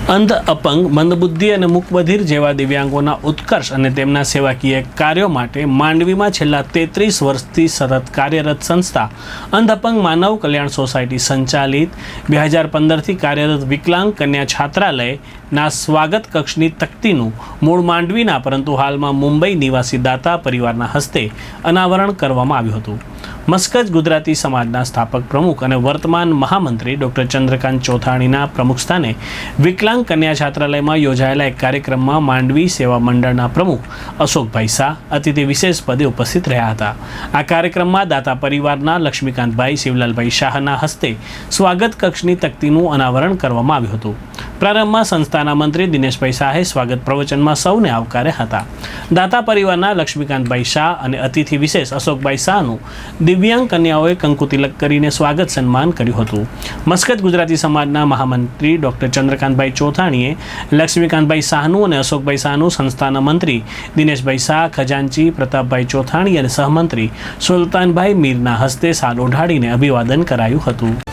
અંધ, અપંગ, મંદબુદ્ધિ અને મૂકબધિર જેવા દિવ્યાંગોના ઉત્કર્ષ અને તેમના સેવાકીય કાર્યો માટે માંડવીમાં છેલ્લા 33 વર્ષથી સતત કાર્યરત સંસ્થા અંધ અપંગ માનવ કલ્યાણ સોસાયટી સંચાલિત 2015થી કાર્યરત વિકલાંગ કન્યા છાત્રાલયના સ્વાગત કક્ષની તકતીનું મૂળ માંડવીના પરંતુ હાલમાં મુંબઈ નિવાસી દાતા પરિવારના હસ્તે અનાવરણ કરવામાં આવ્યું હતું। મસ્કજ ગુજરાતી સમાજના સ્થાપક પ્રમુખ અને વર્તમાન મહામંત્રી ડૉક્ટર ચંદ્રકાંત ચોથાણીના પ્રમુખસ્થાને વિકલાંગ કન્યા છાત્રાલયમાં યોજાયેલા એક કાર્યક્રમમાં માંડવી સેવા મંડળના પ્રમુખ અશોકભાઈ શાહ અતિથિ વિશેષ પદે ઉપસ્થિત રહ્યા હતા। આ કાર્યક્રમમાં દાતા પરિવારના લક્ષ્મીકાંતભાઈ શિવલાલભાઈ શાહના હસ્તે સ્વાગત કક્ષની તકતીનું અનાવરણ કરવામાં આવ્યું હતું। પ્રારંભમાં સંસ્થાના મંત્રી દિનેશભાઈ શાહે સ્વાગત પ્રવચનમાં સૌને આવકાર્યા હતા। દાતા પરિવારના લક્ષ્મીકાંતભાઈ શાહ અને અતિથિ વિશેષ અશોકભાઈ શાહનું દિવ્યાંગ કન્યાઓએ કંકુ તિલક કરીને સ્વાગત સન્માન કર્યું હતું। મસ્કજ ગુજરાતી સમાજના મહામંત્રી ડૉક્ટર ચંદ્રકાંતભાઈ ચોથાણીએ લક્ષ્મીકાંતભાઈ શાહનું અને અશોકભાઈ શાહનું સંસ્થાના મંત્રી દિનેશભાઈ શાહ, ખજાનચી પ્રતાપભાઈ ચોથાણી અને સહમંત્રી સુલતાનભાઈ મીરના હસ્તે શાલ ઓઢાડીને અભિવાદન કરાયું હતું।